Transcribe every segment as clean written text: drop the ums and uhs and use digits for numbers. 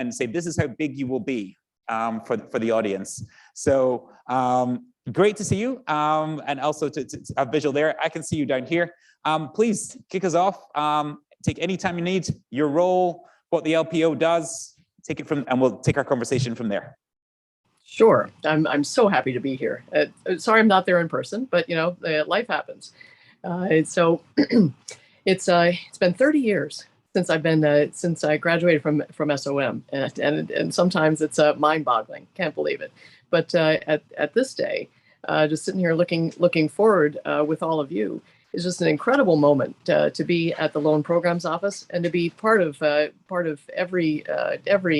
and say, this is how big you will be for the audience. So great to see you, and also to have visual there. I can see you down here. Please kick us off. Take any time you need, your role, what the LPO does, take it from, and we'll take our conversation from there. Sure, I'm so happy to be here. Sorry I'm not there in person, but you know, life happens. So it's been 30 years since I graduated from SOM, and sometimes it's mind-boggling. Can't believe it. But at this day, just sitting here looking forward with all of you is just an incredible moment to be at the Loan Programs Office and to be part of every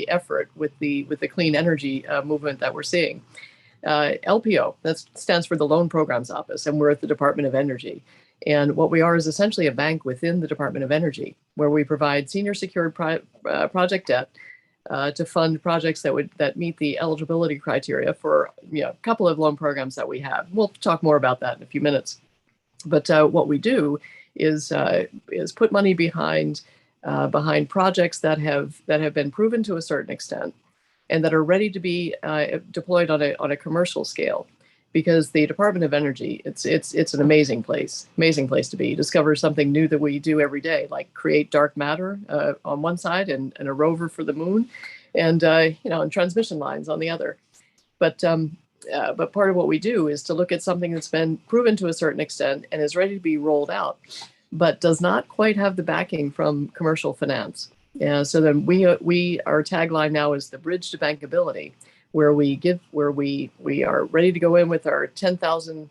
effort with the clean energy movement that we're seeing. LPO, that stands for the Loan Programs Office, and we're at the Department of Energy. And what we are is essentially a bank within the Department of Energy, where we provide senior secured project debt to fund projects that meet the eligibility criteria for a couple of loan programs that we have. We'll talk more about that in a few minutes. But what we do is put money behind projects that have been proven to a certain extent and that are ready to be deployed on a commercial scale. Because the Department of Energy, it's an amazing place to be. You discover something new that we do every day, like create dark matter on one side and a rover for the moon, and and transmission lines on the other. But part of what we do is to look at something that's been proven to a certain extent and is ready to be rolled out, but does not quite have the backing from commercial finance. So then our tagline now is the bridge to bankability, where we are ready to go in with our 10,000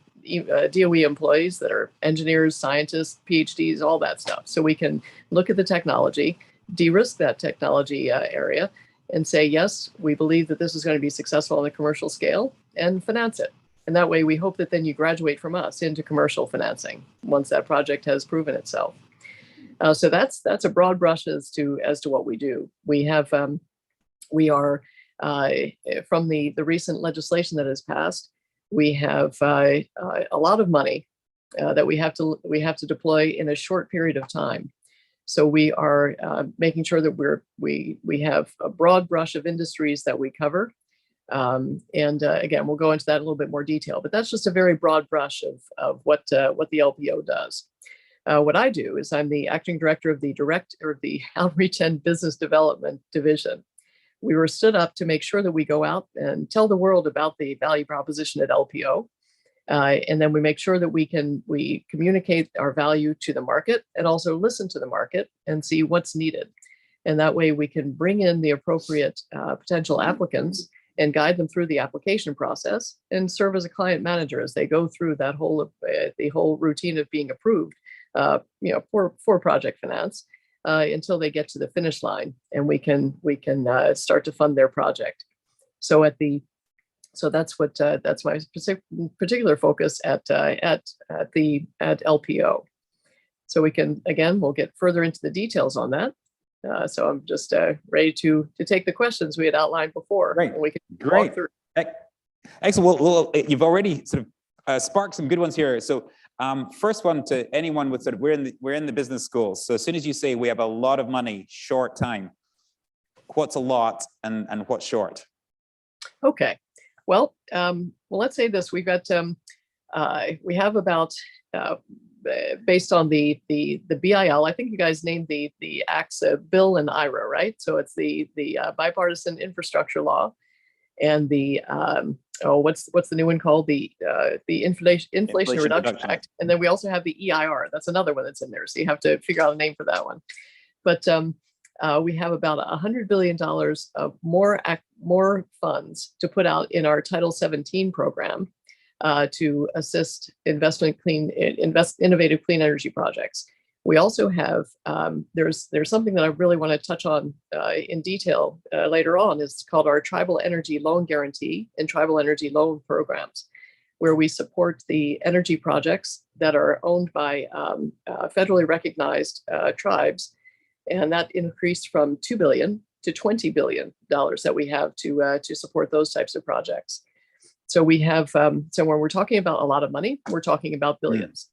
DOE employees that are engineers, scientists, PhDs, all that stuff. So we can look at the technology, de-risk that technology area, and say, yes, we believe that this is going to be successful on a commercial scale, and finance it. And that way we hope that then you graduate from us into commercial financing once that project has proven itself. So that's a broad brush as to what we do. We have we are from the recent legislation that has passed, we have a lot of money that we have to deploy in a short period of time. So we are making sure that we have a broad brush of industries that we cover. Again, we'll go into that in a little bit more detail, but that's just a very broad brush of what the LPO does. What I do is I'm the acting director of the Outreach and Business Development Division. We were stood up to make sure that we go out and tell the world about the value proposition at LPO. And then we make sure that we communicate our value to the market and also listen to the market and see what's needed. And that way we can bring in the appropriate potential applicants and guide them through the application process and serve as a client manager as they go through that the whole routine of being approved, for project finance until they get to the finish line, and we can start to fund their project. So that's my particular focus at LPO. So we'll get further into the details on that. So I'm just ready to take the questions we had outlined before. Great. And we can Great. walk through. Excellent. Well, you've already sort of sparked some good ones here. So first one to anyone with we're in the business schools. So as soon as you say we have a lot of money, short time, what's a lot and what's short? Okay. Well, let's say this. We've got we have about based on the BIL. I think you guys named the acts Bill and IRA, right? So it's the bipartisan infrastructure law, and the what's the new one called? The Inflation Reduction Act. And then we also have the EIR. That's another one that's in there. So you have to figure out a name for that one. But we have about $100 billion of more funds to put out in our Title 17 program to assist innovative clean energy projects. We also have there's something that I really want to touch on in detail later on. It's called our Tribal Energy Loan Guarantee and Tribal Energy Loan Programs, where we support the energy projects that are owned by federally recognized tribes, and that increased from $2 billion to $20 billion that we have to support those types of projects. So we have so when we're talking about a lot of money, we're talking about billions.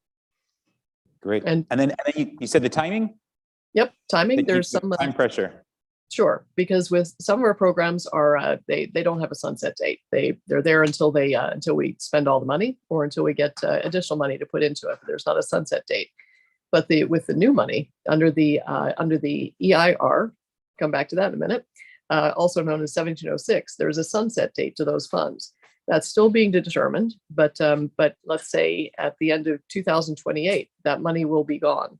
Great. And then you said the timing? Yep, timing. There's some time pressure. Sure, because with some of our programs are they don't have a sunset date. They're there until until we spend all the money or until we get additional money to put into it. There's not a sunset date. But with the new money under the EIR, come back to that in a minute, also known as 1706, there's a sunset date to those funds. That's still being determined, but let's say at the end of 2028, that money will be gone.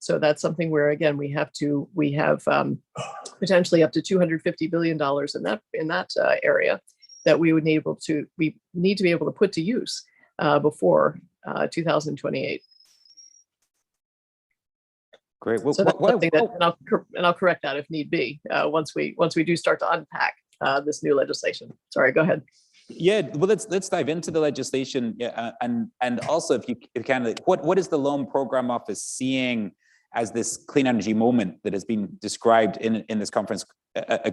So that's something where, again, we have potentially up to $250 billion in that area that we need to be able to put to use before 2028. Great. Well, So that's something that, and I'll correct that if need be once we do start to unpack this new legislation. Sorry, go ahead. Yeah, well, let's dive into the legislation, and also if you can, what is the Loan Program Office seeing as this clean energy moment that has been described in this conference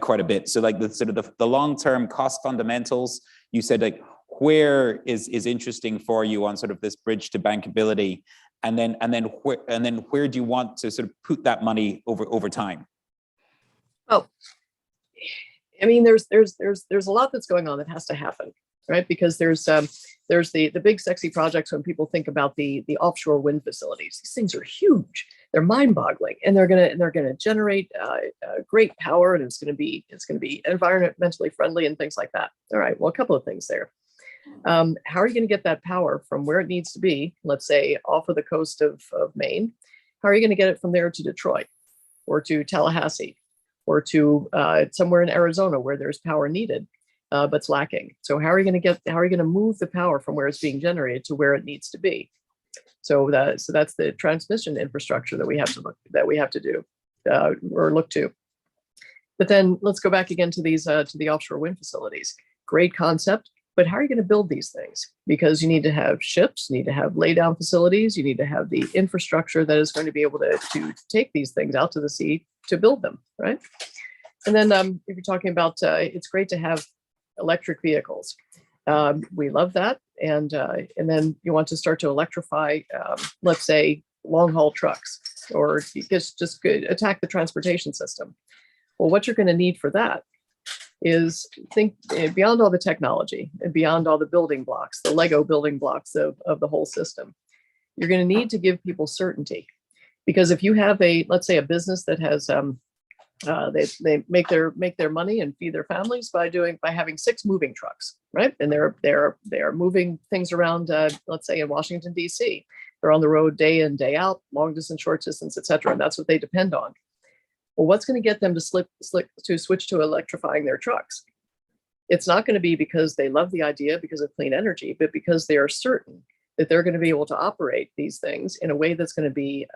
quite a bit? So like the sort of the long-term cost fundamentals, you said, like, where is interesting for you on sort of this bridge to bankability, and then where do you want to sort of put that money over time? Well, I mean, there's a lot that's going on that has to happen, right? Because there's the big sexy projects when people think about the offshore wind facilities. These things are huge. They're mind-boggling, and they're gonna generate great power, and it's gonna be environmentally friendly and things like that. All right. Well, a couple of things there. How are you going to get that power from where it needs to be? Let's say off of the coast of Maine. How are you going to get it from there to Detroit, or to Tallahassee, or to somewhere in Arizona where there's power needed, but's lacking? So how are you going to move the power from where it's being generated to where it needs to be? So that's the transmission infrastructure that we have to do or look to. But then let's go back again to the offshore wind facilities. Great concept, but how are you going to build these things? Because you need to have ships, you need to have laydown facilities, you need to have the infrastructure that is going to be able to take these things out to the sea to build them, right? And then if you're talking about, it's great to have electric vehicles. We love that, and then you want to start to electrify, let's say, long haul trucks, or just attack the transportation system. Well, what you're going to need for that is think beyond all the technology and beyond all the building blocks, the Lego building blocks of the whole system. You're going to need to give people certainty, because if you have let's say a business that has they make their money and feed their families by having 6 moving trucks, right? And they're moving things around, let's say in Washington, D.C. They're on the road day in, day out, long distance, short distance, et cetera. And that's what they depend on. Well, what's going to get them to switch to electrifying their trucks? It's not going to be because they love the idea because of clean energy, but because they are certain that they're going to be able to operate these things in a way that's going to be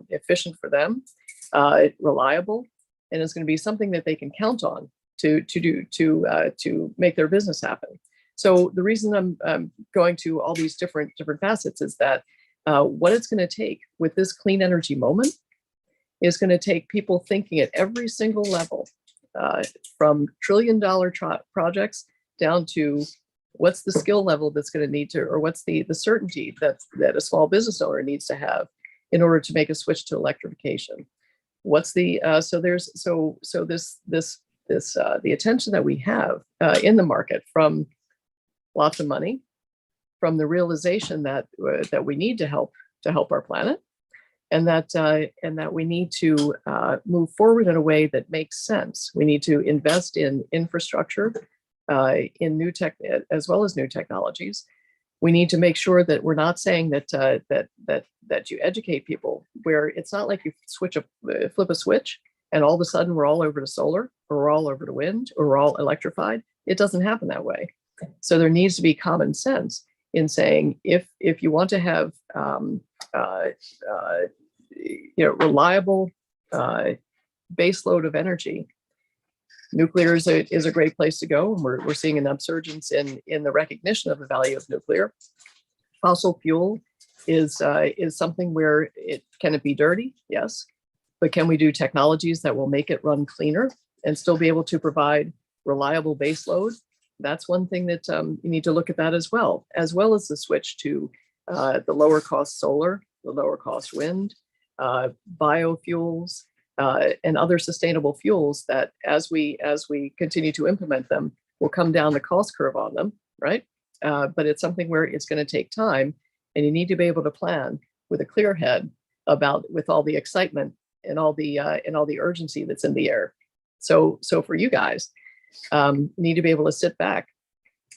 efficient for them, reliable, and it's going to be something that they can count on to make their business happen. So the reason I'm going to all these different facets is that what it's going to take with this clean energy moment is going to take people thinking at every single level, from trillion-dollar projects down to what's the skill level that's going to need to, or what's the certainty that a small business owner needs to have in order to make a switch to electrification. What's the the attention that we have in the market, from lots of money, from the realization that we need to help our planet, and that we need to move forward in a way that makes sense. We need to invest in infrastructure, in new tech as well as new technologies. We need to make sure that we're not saying that you educate people where it's not like you flip a switch and all of a sudden we're all over to solar, or we're all over to wind, or we're all electrified. It doesn't happen that way. So there needs to be common sense in saying, if you want to have reliable base load of energy, nuclear is a great place to go, and we're seeing an upsurgence in the recognition of the value of nuclear. Fossil fuel is something where can it be dirty? Yes, but can we do technologies that will make it run cleaner and still be able to provide reliable base load? That's one thing that you need to look at that as well as the switch to the lower cost solar, the lower cost wind, biofuels, and other sustainable fuels that as we continue to implement them, will come down the cost curve on them, right? But it's something where it's going to take time, and you need to be able to plan with a clear head with all the excitement and all the urgency that's in the air. So for you guys, you need to be able to sit back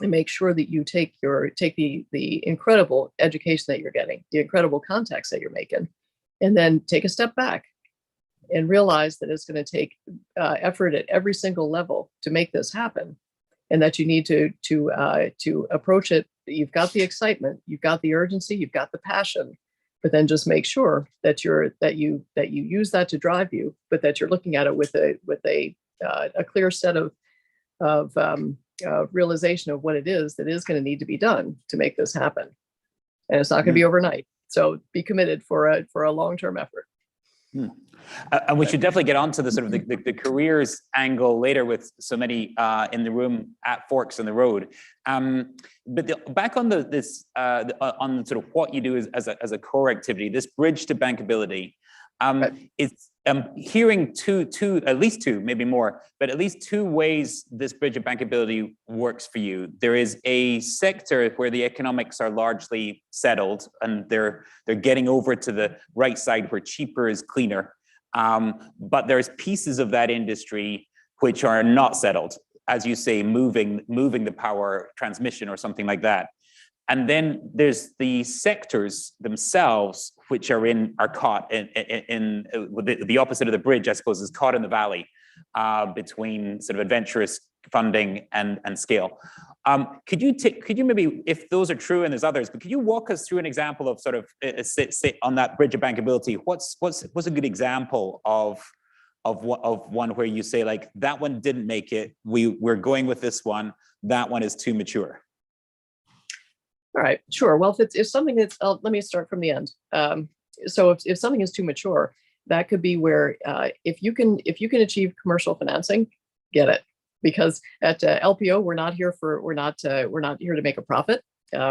and make sure that you take the incredible education that you're getting, the incredible contacts that you're making, and then take a step back and realize that it's going to take effort at every single level to make this happen, and that you need to approach it. You've got the excitement, you've got the urgency, you've got the passion, but then just make sure that you use that to drive you, but that you're looking at it with a clear set of realization of what it is that is going to need to be done to make this happen. And it's not going to be overnight. So be committed for a long-term effort. And we should definitely get onto the sort of the careers angle later with so many in the room at forks in the road. But back on on sort of what you do as a core activity, this bridge to bankability. It's hearing at least two, maybe more, but at least two ways this bridge of bankability works for you. There is a sector where the economics are largely settled, and they're getting over to the right side where cheaper is cleaner. But there's pieces of that industry which are not settled, as you say, moving the power transmission or something like that. And then there's the sectors themselves, which are caught in the opposite of the bridge, I suppose, is caught in the valley between sort of adventurous funding and scale. Could you maybe, if those are true and there's others, but could you walk us through an example of sort of sit on that bridge of bankability? What's a good example of one where you say, like, that one didn't make it, we're going with this one, that one is too mature? All right, sure. Well, if something that's, let me start from the end. So if something is too mature, that could be where if you can achieve commercial financing, get it. Because at LPO, we're not here to make a profit.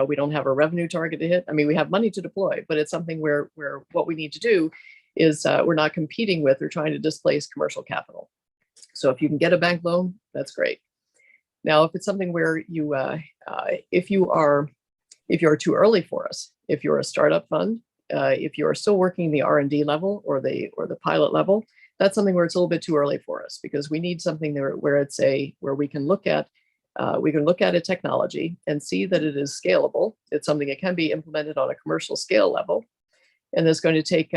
We don't have a revenue target to hit. I mean, we have money to deploy, but it's something where what we need to do is we're not competing with or trying to displace commercial capital. So if you can get a bank loan, that's great. Now, if it's something where if you're too early for us, if you're a startup fund, if you are still working the R&D level or the pilot level, that's something where it's a little bit too early for us, because we need something there where we can look at a technology and see that it is scalable. It's something that can be implemented on a commercial scale level, and it's going to take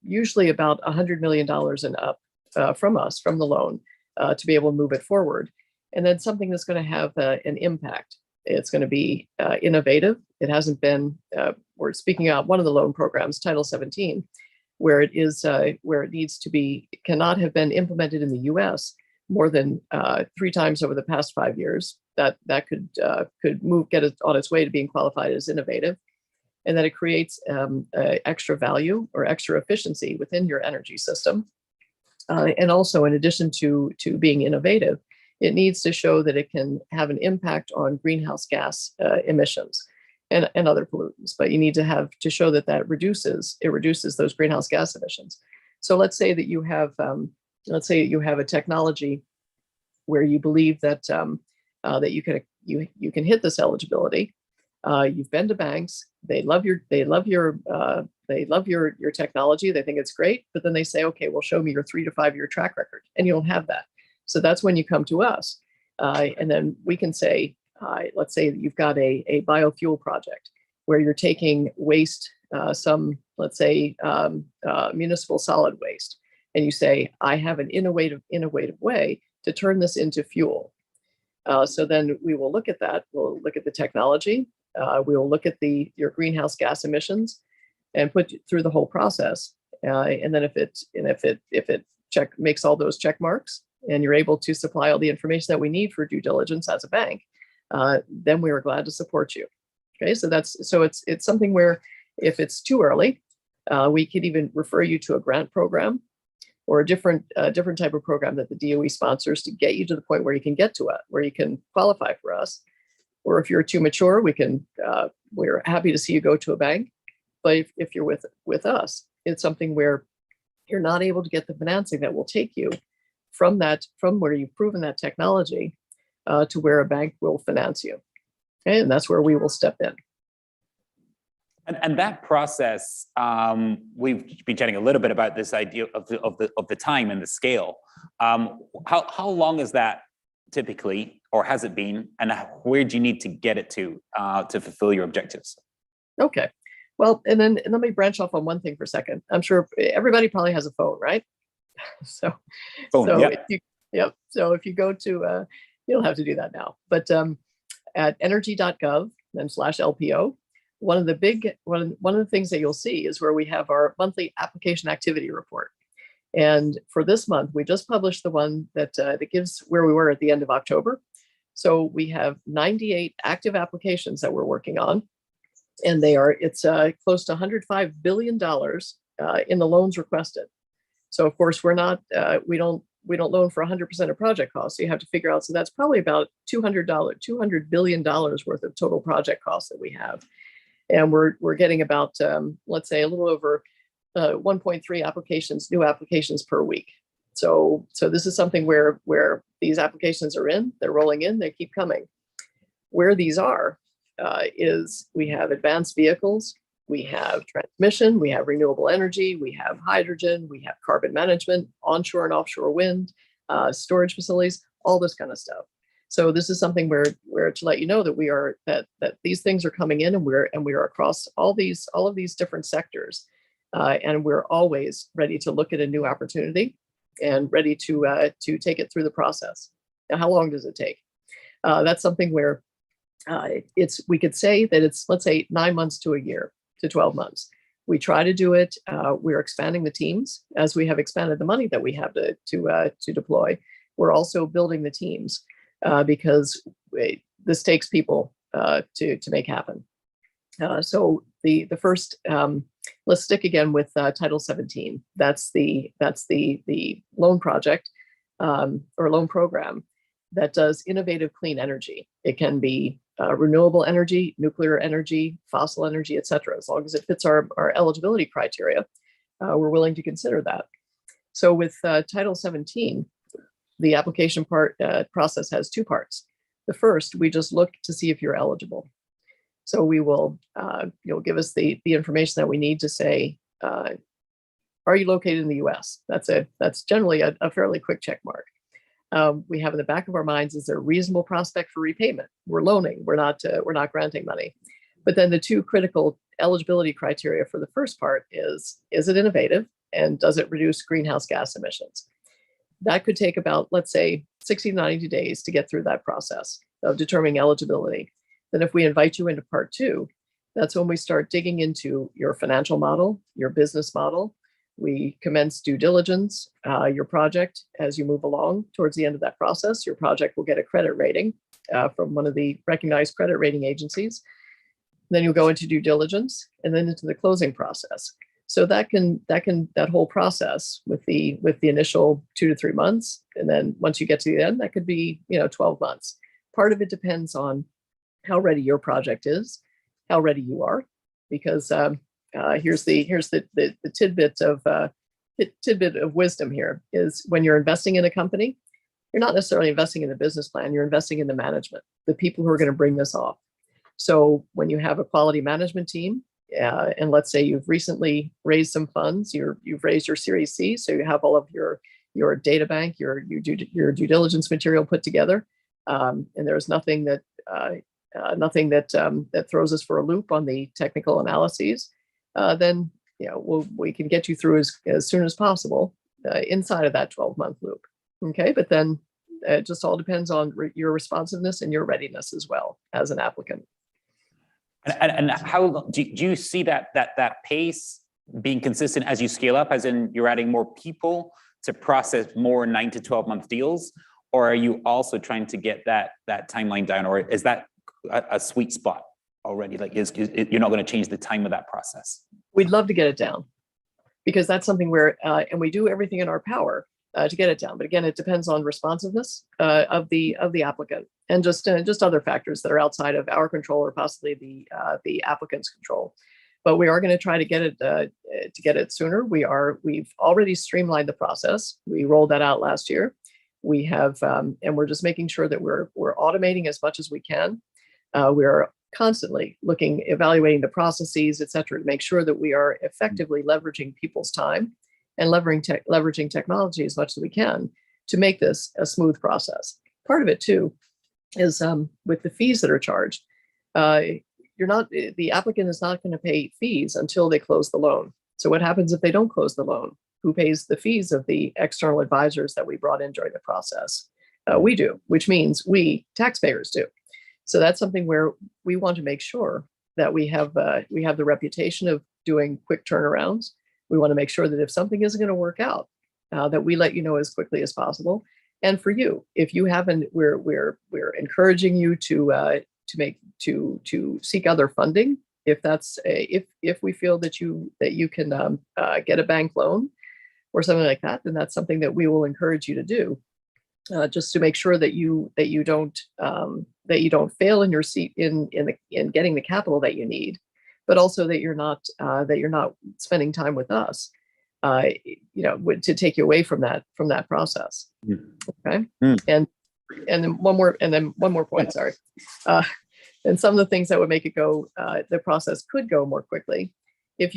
usually about $100 million and up from the loan to be able to move it forward, and then something that's going to have an impact. It's going to be innovative. It hasn't been, we're speaking about one of the loan programs, Title 17, where it needs to be, cannot have been implemented in the US more than 3 times over the past 5 years. That could get it on its way to being qualified as innovative, and that it creates extra value or extra efficiency within your energy system. And also, in addition to being innovative, it needs to show that it can have an impact on greenhouse gas emissions and other pollutants. But you need to show that reduces those greenhouse gas emissions. So let's say that you have a technology where you believe that that you can hit this eligibility. You've been to banks. They love your technology. They think it's great. But then they say, okay, well, show me your 3 to 5 year track record, and you don't have that. So that's when you come to us, and then we can say, let's say that you've got a biofuel project where you're taking waste, let's say municipal solid waste, and you say, I have an innovative way to turn this into fuel. So then we will look at that. We'll look at the technology. We will look at your greenhouse gas emissions, and put you through the whole process. And then if it makes all those check marks, and you're able to supply all the information that we need for due diligence as a bank, then we are glad to support you. Okay, so it's something where if it's too early, we could even refer you to a grant program or a different type of program that the DOE sponsors to get you to the point where you can get to it, where you can qualify for us. Or if you're too mature, we're happy to see you go to a bank. But if you're with us, it's something where you're not able to get the financing that will take you from where you've proven that technology to where a bank will finance you. Okay? And that's where we will step in. And that process, we've been chatting a little bit about this idea of the time and the scale. How long is that typically, or has it been, and where do you need to get it to fulfill your objectives? Okay. Well, and let me branch off on one thing for a second. I'm sure everybody probably has a phone, right? So if you go to, you don't have to do that now, but at energy.gov then /LPO, one of the things that you'll see is where we have our monthly application activity report. And for this month, we just published the one that gives where we were at the end of October. So we have 98 active applications that we're working on, and it's close to $105 billion in the loans requested. So of course we don't loan for 100% of project costs. So you have to figure out. So that's probably about $200 billion worth of total project costs that we have, and we're getting about let's say a little over 1.3 new applications per week. So this is something where these applications are they're rolling in, they keep coming. Where these are is we have advanced vehicles, we have transmission, we have renewable energy, we have hydrogen, we have carbon management, onshore and offshore wind, storage facilities, all this kind of stuff. So this is something where to let you know that that these things are coming in, and we are across all of these different sectors. And we're always ready to look at a new opportunity and ready to take it through the process. Now, how long does it take? That's something where we could say that it's, let's say, 9 months to a year to 12 months. We try to do it. We're expanding the teams as we have expanded the money that we have to deploy. We're also building the teams because this takes people to make happen. So the first, let's stick again with Title 17. That's the loan project or loan program that does innovative clean energy. It can be renewable energy, nuclear energy, fossil energy, et cetera. As long as it fits our eligibility criteria, we're willing to consider that. So with Title 17, the application process has two parts. The first, we just look to see if you're eligible. So we will, you'll give us the information that we need to say, are you located in the U.S.? That's generally a fairly quick check mark. We have in the back of our minds, is there a reasonable prospect for repayment? We're loaning, we're not granting money. But then the two critical eligibility criteria for the first part is it innovative, and does it reduce greenhouse gas emissions? That could take about, let's say, 60 to 90 days to get through that process of determining eligibility. Then if we invite you into part two, that's when we start digging into your financial model, your business model. We commence due diligence, your project. As you move along towards the end of that process, your project will get a credit rating from one of the recognized credit rating agencies. Then you'll go into due diligence and then into the closing process. So that whole process with the initial 2 to 3 months, and then once you get to the end, that could be 12 months. Part of it depends on how ready your project is, how ready you are, because here's the tidbit of wisdom here is when you're investing in a company, you're not necessarily investing in the business plan, you're investing in the management, the people who are going to bring this off. So when you have a quality management team, and let's say you've recently raised some funds, you've raised your Series C, so you have all of your data bank, your due diligence material put together, and there's nothing that throws us for a loop on the technical analyses, then we can get you through as soon as possible inside of that 12-month loop. Okay, but then it just all depends on your responsiveness and your readiness as well as an applicant. And how do you see that pace being consistent as you scale up, as in you're adding more people to process more 9 to 12-month deals, or are you also trying to get that timeline down, or is that a sweet spot already? Like, you're not going to change the time of that process? We'd love to get it down, because that's something where, and we do everything in our power to get it down. But again, it depends on responsiveness of the applicant, and just other factors that are outside of our control or possibly the applicant's control. but we are going to try to get it sooner. We've already streamlined the process. We rolled that out last year. We have, and we're just making sure that we're automating as much as we can. We are constantly evaluating the processes, et cetera, to make sure that we are effectively leveraging people's time and leveraging technology as much as we can to make this a smooth process. Part of it too is with the fees that are charged. The applicant is not going to pay fees until they close the loan. So what happens if they don't close the loan? Who pays the fees of the external advisors that we brought in during the process? We do, which means we taxpayers do. So that's something where we want to make sure that we have the reputation of doing quick turnarounds. We want to make sure that if something isn't going to work out, that we let you know as quickly as possible. And for you, if you haven't, we're encouraging you to seek other funding. If that's if we feel that you can get a bank loan or something like that, then that's something that we will encourage you to do, just to make sure that you don't fail in your seat in getting the capital that you need, but also that you're not spending time with us, to take you away from that process. Okay, and then one more point. Sorry. And some of the things that would make it go, the process could go more quickly. If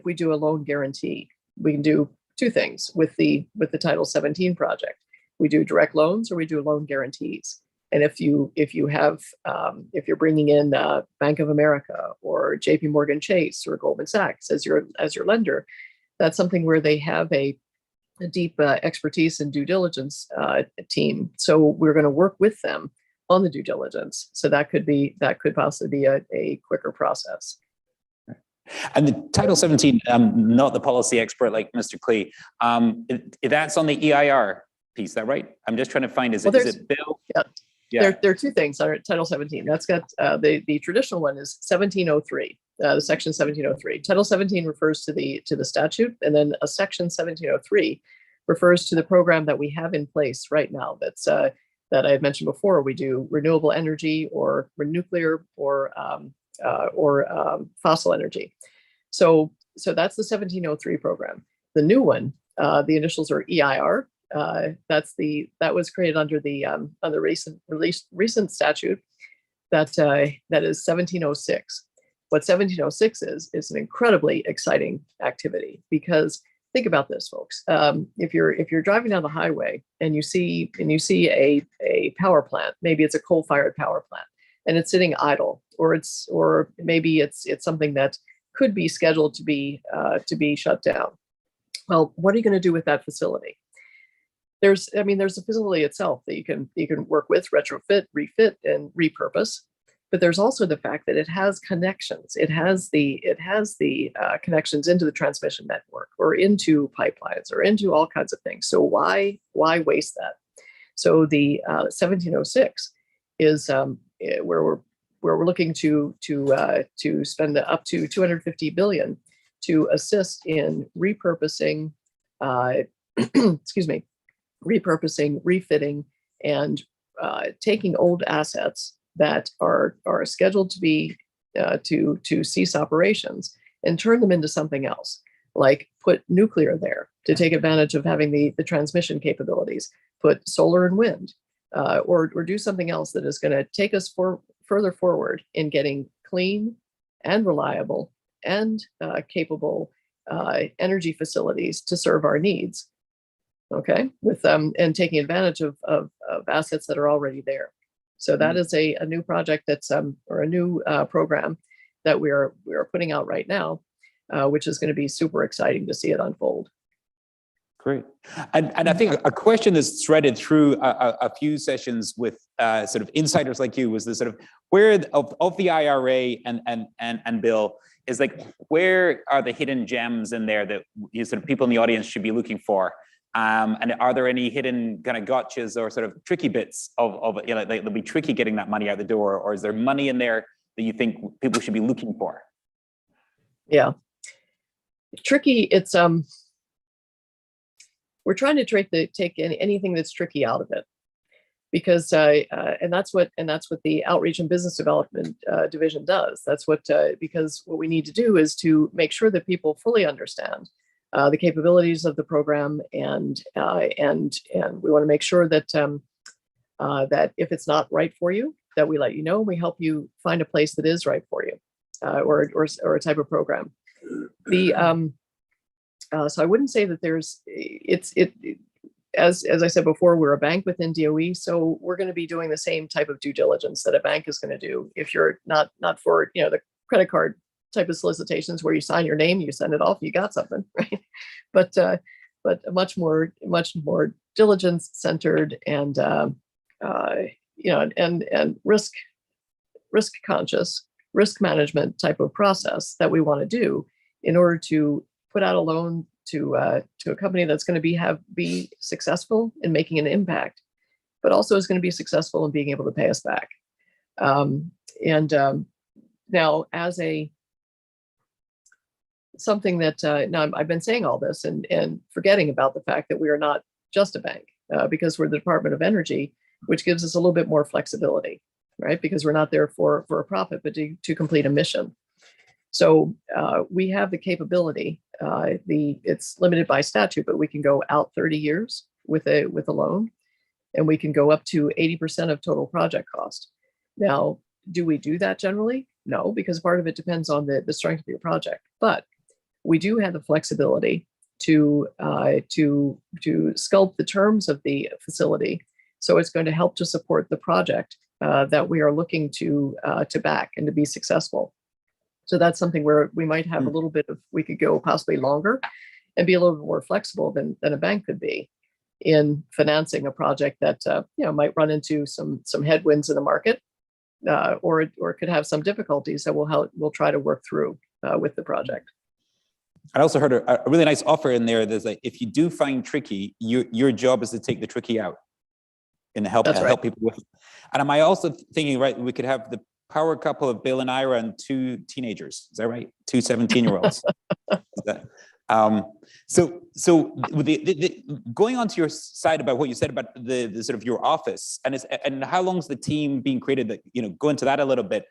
we do a loan guarantee, we can do two things with the Title 17 project. We do direct loans or we do loan guarantees. And if you're bringing in Bank of America or JP Morgan Chase or Goldman Sachs as your lender, that's something where they have a deep expertise and due diligence team. So we're going to work with them on the due diligence. So that could possibly be a quicker process. And the Title 17, not the policy expert like Mr. Klee, that's on the EIR piece, is that right? I'm just trying to find, is it Bill? Yeah. Yeah. There are two things on Title 17. That's got the traditional one is 1703, the section 1703. Title 17 refers to the statute, and then a section 1703 refers to the program that we have in place right now. That's that I had mentioned before. We do renewable energy or nuclear or fossil energy. So that's the 1703 program. The new one, the initials are EIR. That was created under the recent statute that is 1706. What 1706 is an incredibly exciting activity, because think about this, folks. If you're driving down the highway and you see a power plant, maybe it's a coal-fired power plant, and it's sitting idle, or maybe it's something that could be scheduled to be shut down. Well, what are you going to do with that facility? There's a facility itself that you can work with, retrofit, refit, and repurpose. But there's also the fact that it has connections. It has the connections into the transmission network or into pipelines or into all kinds of things. So why waste that? So the 1706 is where we're looking to spend up to $250 billion to assist in repurposing, repurposing, refitting, and taking old assets that are scheduled to be to cease operations and turn them into something else, like put nuclear there to take advantage of having the transmission capabilities, put solar and wind, or do something else that is going to take us further forward in getting clean and reliable and capable energy facilities to serve our needs. Okay, with and taking advantage of assets that are already there. So that is a new project that's or a new program that we are putting out right now, which is going to be super exciting to see it unfold. Great. And I think a question that's threaded through a few sessions with sort of insiders like you was the sort of where of the IRA and Bill is like, where are the hidden gems in there that sort of people in the audience should be looking for? And are there any hidden kind of gotchas or sort of tricky bits of like they'll be tricky getting that money out the door, or is there money in there that you think people should be looking for? Yeah, tricky. It's we're trying to take anything that's tricky out of it. because and that's what the outreach and business development division does. That's what because what we need to do is to make sure that people fully understand the capabilities of the program, and we want to make sure that that if it's not right for you, that we let you know, and we help you find a place that is right for you, or a type of program. So I wouldn't say that as I said before, we're a bank within DOE, so we're going to be doing the same type of due diligence that a bank is going to do. If you're not for the credit card type of solicitations where you sign your name, you send it off, you got something, right? But much more diligence centered, and and risk conscious, risk management type of process that we want to do in order to put out a loan to a company that's going to be successful in making an impact, but also is going to be successful in being able to pay us back. Now, as something that now I've been saying all this and forgetting about the fact that we are not just a bank, because we're the Department of Energy, which gives us a little bit more flexibility, right? Because we're not there for a profit, but to complete a mission. So we have the capability. It's limited by statute, but we can go out 30 years with a loan, and we can go up to 80% of total project cost. Now, do we do that generally? No, because part of it depends on the strength of your project. But we do have the flexibility to sculpt the terms of the facility, so it's going to help to support the project that we are looking to back and to be successful. So that's something where we might have a little bit of, we could go possibly longer and be a little bit more flexible than a bank could be in financing a project that might run into some headwinds in the market, or could have some difficulties that we'll try to work through with the project. I also heard a really nice offer in there. There's like, if you do find tricky, your job is to take the tricky out and help people with it. And am I also thinking, right, we could have the power couple of Bill and Ira and two teenagers. Is that right? Two 17-year-olds. So with the going on to your side about what you said about the sort of your office and how long's the team being created, that, go into that a little bit.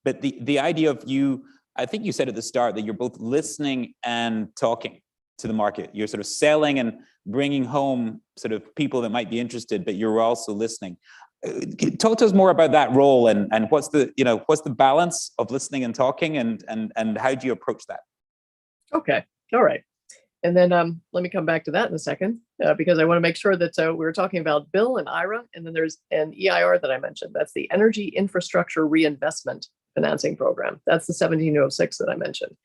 But the idea of you, I think you said at the start that you're both listening and talking to the market. You're sort of selling and bringing home sort of people that might be interested, but you're also listening. Talk to us more about that role, and what's the balance of listening and talking, and how do you approach that? Okay, all right. And then let me come back to that in a second, because I want to make sure that we were talking about Bill and Ira, and then there's an EIR that I mentioned. That's the Energy Infrastructure Reinvestment Financing Program. That's the 1706 that I mentioned.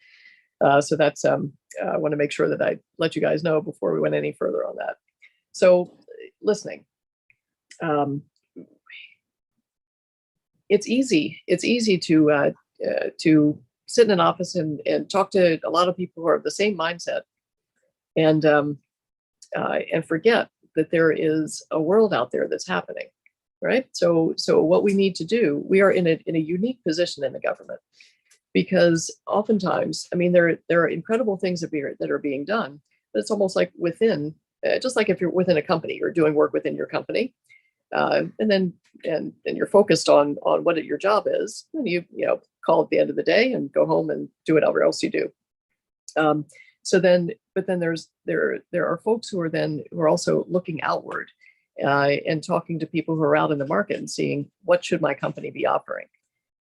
So that's I want to make sure that I let you guys know before we went any further on that. So listening. It's easy to sit in an office and talk to a lot of people who are of the same mindset, and forget that there is a world out there that's happening, right? So what we need to do, we are in a unique position in the government, because oftentimes, I mean, there are incredible things that are being done, but it's almost like within, just like if you're within a company, you're doing work within your company. And then you're focused on what your job is, and you call at the end of the day and go home and do whatever else you do. But then there are folks who are also looking outward, and talking to people who are out in the market and seeing, what should my company be offering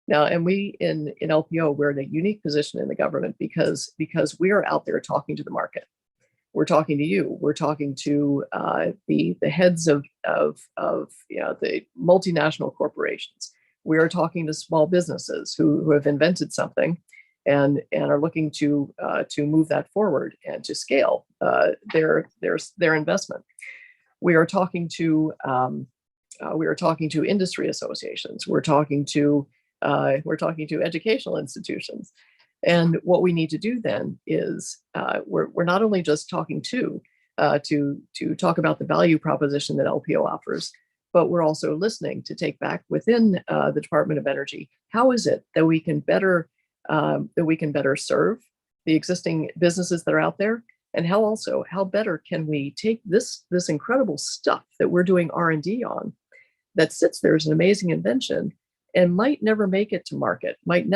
now. And we in LPO, we're in a unique position in the government because we are out there talking to the market. We're talking to you. We're talking to the heads of the multinational corporations. We are talking to small businesses who have invented something and are looking to move that forward and to scale their investment. We are talking to industry associations. We're talking to educational institutions. And what we need to do then is we're not only just talking to talk about the value proposition that LPO offers, but we're also listening to take back within the Department of Energy, how is it that we can better serve the existing businesses that are out there, and how better can we take this incredible stuff that we're doing R&D on that sits there as an amazing invention and might never make it to market, might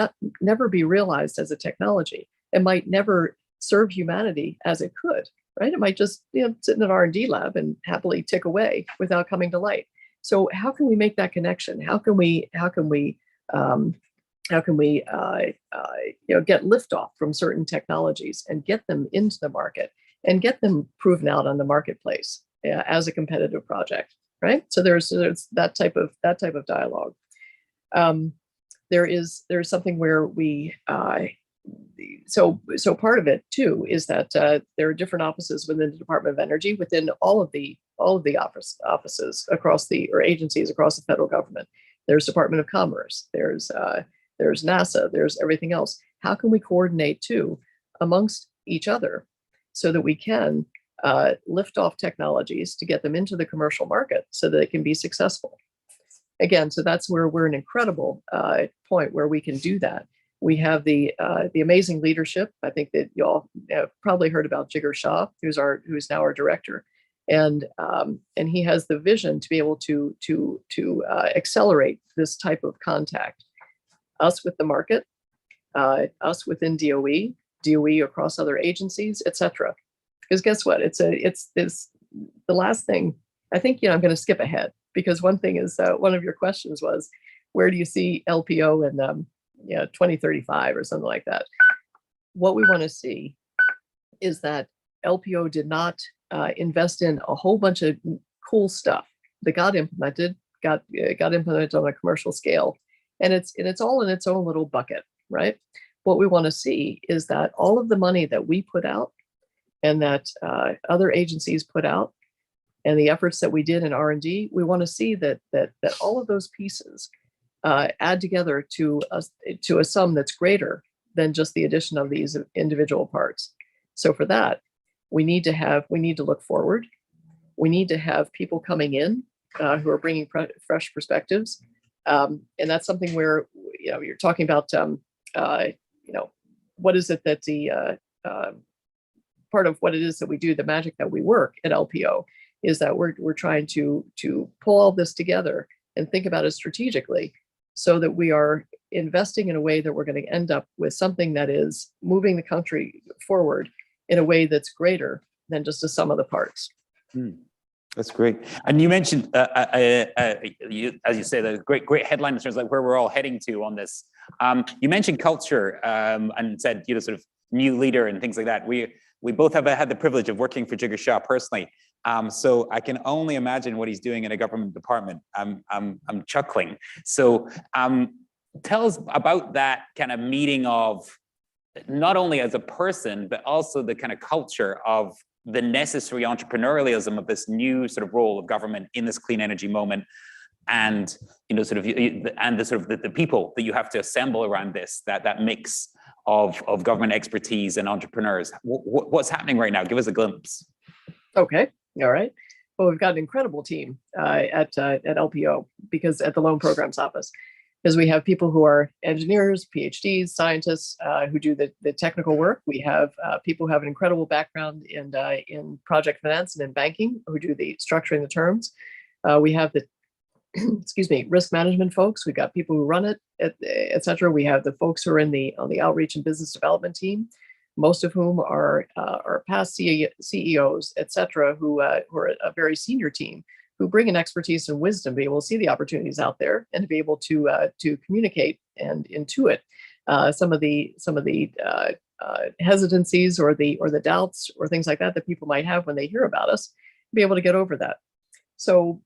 never be realized as a technology, and might never serve humanity as it could, right? It might just sit in an R&D lab and happily tick away without coming to light. So how can we make that connection? How can we get liftoff from certain technologies and get them into the market and get them proven out on the marketplace as a competitive project, right? So there's that type of dialogue. There's something where we so part of it too is that there are different offices within the Department of Energy, within all of the offices across or agencies across the federal government. There's Department of Commerce. There's NASA. There's everything else. How can we coordinate too amongst each other so that we can lift off technologies to get them into the commercial market so that it can be successful? Again, so that's where we're an incredible point where we can do that. We have the amazing leadership. I think that you all have probably heard about Jigar Shah, who's now our director, and he has the vision to be able to accelerate this type of contact. Us with the market, us within DOE across other agencies, etc. Because guess what? It's the last thing. I think I'm going to skip ahead because one thing is one of your questions was, where do you see LPO in 2035 or something like that? What we want to see is that LPO did not invest in a whole bunch of cool stuff that got implemented on a commercial scale, and it's all in its own little bucket, right? What we want to see is that all of the money that we put out and that other agencies put out and the efforts that we did in R&D, we want to see that all of those pieces add together to a sum that's greater than just the addition of these individual parts. So for that, we need to look forward. We need to have people coming in who are bringing fresh perspectives, and that's something where you're talking about what is it that the part of what it is that we do, the magic that we work at LPO, is that we're trying to pull all this together and think about it strategically, so that we are investing in a way that we're going to end up with something that is moving the country forward in a way that's greater than just a sum of the parts. That's great. And you mentioned, as you say, the great headline in terms of like where we're all heading to on this. You mentioned culture and said, sort of new leader and things like that. We both have had the privilege of working for Jigar Shah personally. So I can only imagine what he's doing in a government department. I'm chuckling. So tell us about that kind of meeting of not only as a person, but also the kind of culture of the necessary entrepreneurialism of this new sort of role of government in this clean energy moment, and the people that you have to assemble around this, that mix of government expertise and entrepreneurs. What's happening right now? Give us a glimpse. Okay. All right. Well, we've got an incredible team at LPO, because at the Loan Programs Office, because we have people who are engineers, PhDs, scientists who do the technical work. We have people who have an incredible background in project finance and in banking who do the structuring the terms. We have the risk management folks. We've got people who run it, et cetera. We have the folks who are on the outreach and business development team, most of whom are past CEOs, et cetera, who are a very senior team, who bring an expertise and wisdom to be able to see the opportunities out there and to be able to communicate and intuit some of the hesitancies or the doubts or things like that people might have when they hear about us, be able to get over that. So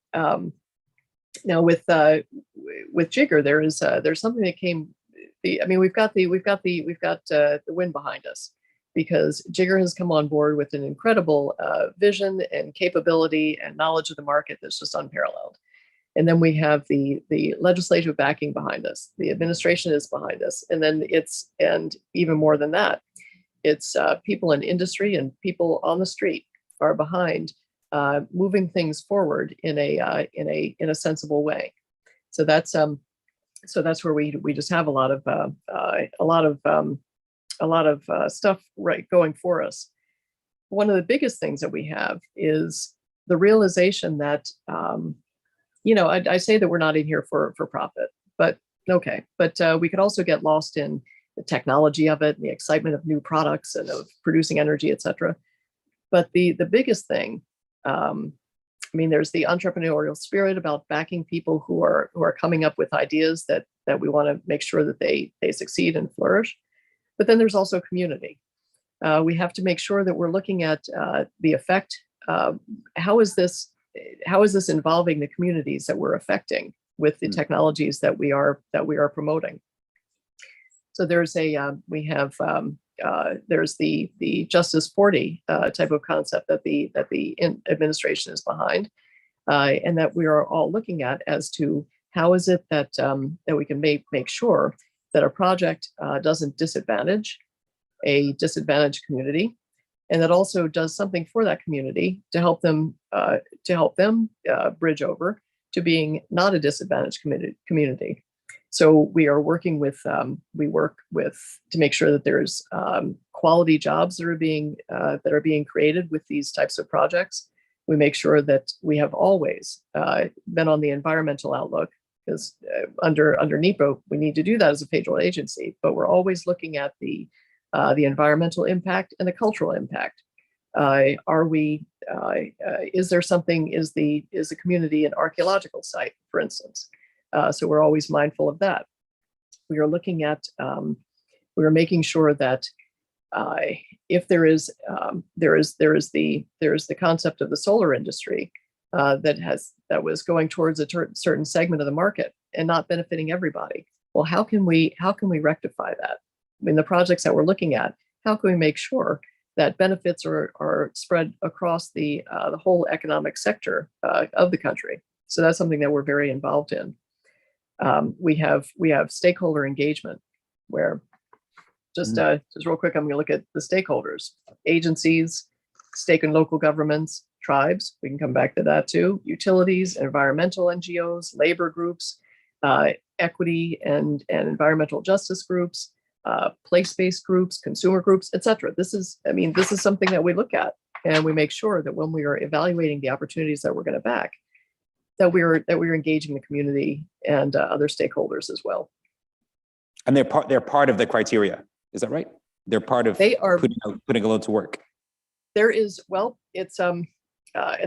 now with Jigar, there's something that came. We've got the wind behind us, because Jigar has come on board with an incredible vision and capability and knowledge of the market that's just unparalleled. And then we have the legislative backing behind us. The administration is behind us. And then and even more than that, it's people in industry and people on the street are behind moving things forward in a sensible way. So that's where we just have a lot of stuff right going for us. One of the biggest things that we have is the realization that I say that we're not in here for profit, but okay. But we could also get lost in the technology of it, and the excitement of new products and of producing energy, et cetera. But the biggest thing, there's the entrepreneurial spirit about backing people who are coming up with ideas that we want to make sure that they succeed and flourish. But then there's also community. We have to make sure that we're looking at the effect. How is this involving the communities that we're affecting with the technologies that we are promoting? So there's there's the Justice 40 type of concept that the administration is behind, and that we are all looking at as to how is it that we can make sure that a project doesn't disadvantage a disadvantaged community, and that also does something for that community to help them bridge over to being not a disadvantaged community. So we are working with to make sure that there's quality jobs that are being created with these types of projects. We make sure that we have always been on the environmental outlook, because under NEPA we need to do that as a federal agency. But we're always looking at the environmental impact and the cultural impact. Is there something? Is the community an archaeological site, for instance? So we're always mindful of that. We are looking at, we are making sure that if there is the concept of the solar industry that was going towards a certain segment of the market and not benefiting everybody. Well, how can we rectify that? I mean, the projects that we're looking at, how can we make sure that benefits are spread across the whole economic sector of the country? So that's something that we're very involved in. We have stakeholder engagement, where just real quick, I'm going to look at the stakeholders: agencies, state and local governments, tribes. We can come back to that too. Utilities, environmental NGOs, labor groups, equity and environmental justice groups, place-based groups, consumer groups, etc. This is something that we look at, and we make sure that when we are evaluating the opportunities that we're going to back, that we're engaging the community and other stakeholders as well. And they're part of the criteria. Is that right? They're part of putting a load to work. There is, well, it's and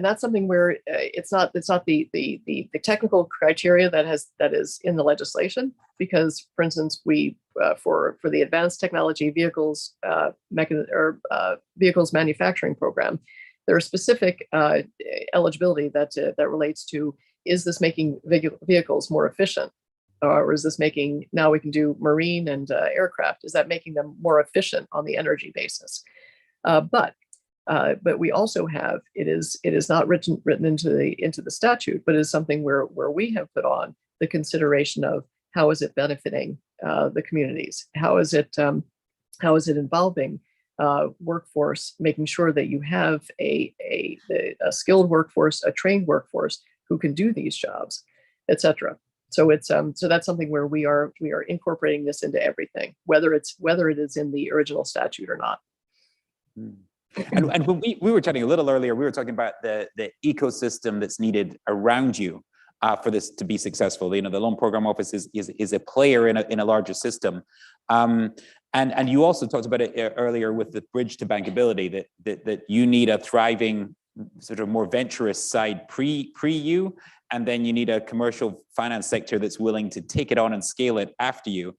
that's something where it's not the technical criteria that is in the legislation, because, for instance, we for the advanced technology vehicles vehicles manufacturing program, there are specific eligibility that relates to, is this making vehicles more efficient? Or is this making, now we can do marine and aircraft, is that making them more efficient on the energy basis? But we also have, it is not written into the statute, but is something where we have put on the consideration of how is it benefiting the communities? How is it involving workforce, making sure that you have a skilled workforce, a trained workforce who can do these jobs, etc. So it's so that's something where we are incorporating this into everything, whether it is in the original statute or not. And when we were chatting a little earlier, we were talking about the ecosystem that's needed around you for this to be successful. You know, the Loan Program Office is a player in a larger system. And you also talked about it earlier with the bridge to bankability, that you need a thriving, sort of more venturous side pre you, and then you need a commercial finance sector that's willing to take it on and scale it after you.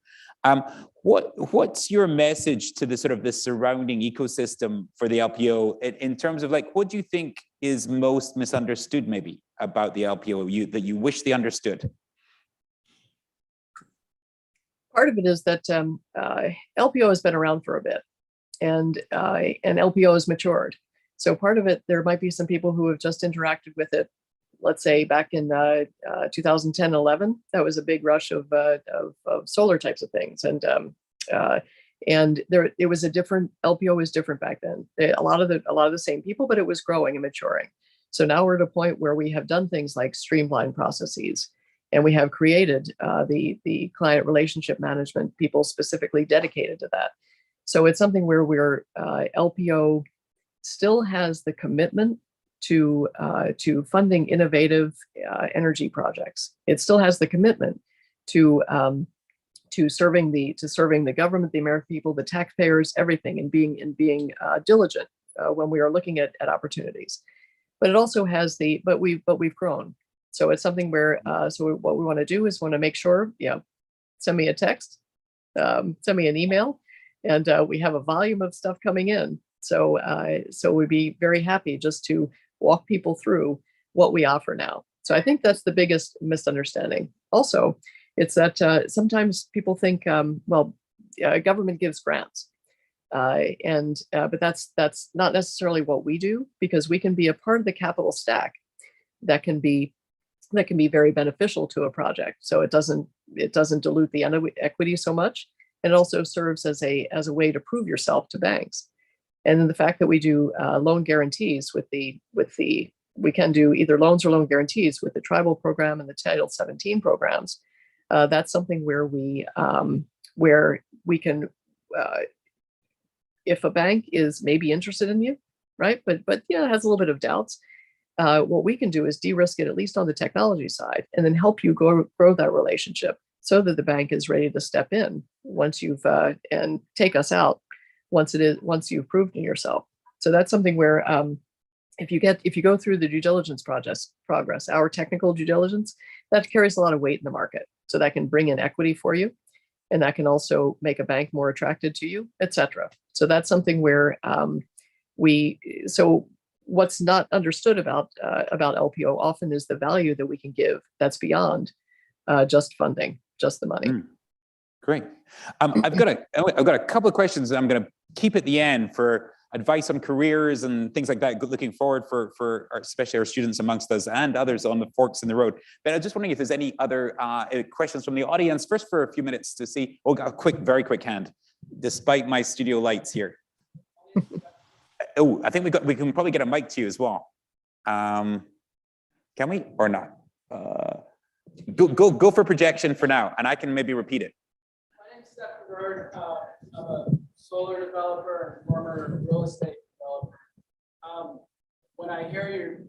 What's your message to the sort of the surrounding ecosystem for the LPO in terms of, like, what do you think is most misunderstood maybe about the LPO that you wish they understood? Part of it is that LPO has been around for a bit, and LPO has matured. So part of it, there might be some people who have just interacted with it, let's say back in 2010, 11. That was a big rush of solar types of things, and there it was a different, LPO was different back then. A lot of the same people, but it was growing and maturing. So now we're at a point where we have done things like streamline processes, and we have created the client relationship management people specifically dedicated to that. So it's something where LPO still has the commitment to funding innovative energy projects. It still has the commitment to serving the government, the American people, the taxpayers, everything, and being diligent when we are looking at opportunities. But it also has but we've grown. So it's something where so what we want to do is want to make sure, send me a text, send me an email, and we have a volume of stuff coming in. So we'd be very happy just to walk people through what we offer now. So I think that's the biggest misunderstanding. Also, it's that sometimes people think, government gives grants, but that's not necessarily what we do, because we can be a part of the capital stack that can be very beneficial to a project. So it doesn't dilute the equity so much, and it also serves as a way to prove yourself to banks. And then the fact that we do loan guarantees we can do either loans or loan guarantees with the tribal program and the Title 17 programs. That's something where we can, if a bank is maybe interested in you, right? But it has a little bit of doubts. What we can do is de-risk it, at least on the technology side, and then help you grow that relationship so that the bank is ready to step in once you've and take us out once you've proved in yourself. So that's something where if you go through the due diligence progress, our technical due diligence, that carries a lot of weight in the market. So that can bring in equity for you, and that can also make a bank more attracted to you, et cetera. So that's something where what's not understood about LPO often is the value that we can give that's beyond just funding, just the money. Great. I've got a couple of questions that I'm going to keep at the end for advice on careers and things like that, looking forward for especially our students amongst us and others on the forks in the road. But I'm just wondering if there's any other questions from the audience, first for a few minutes to see. Oh, a very quick hand, despite my studio lights here. Oh, I think we can probably get a mic to you as well. Can we or not? Go for projection for now, and I can maybe repeat it. My name's Stephen Bird. I'm a solar developer and former real estate developer. When I hear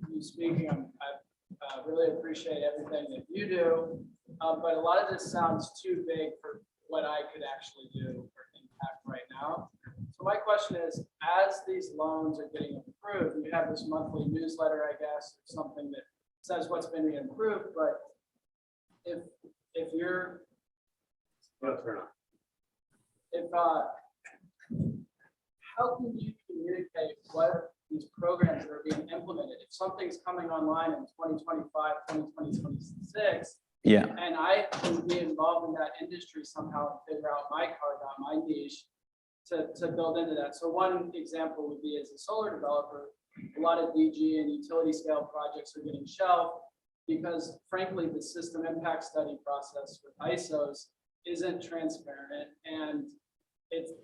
you speaking, I really appreciate everything that you do, but a lot of this sounds too big for what I could actually do or impact right now. So my question is, as these loans are getting approved, you have this monthly newsletter, I guess, or something that says what's been improved, but if you're how can you communicate what these programs that are being implemented? If something's coming online in 2025, 2026, and I can be involved in that industry somehow and figure out my carve out, my niche to build into that. So one example would be, as a solar developer, a lot of DG and utility scale projects are getting shelved because, frankly, the system impact study process with ISOs isn't transparent, and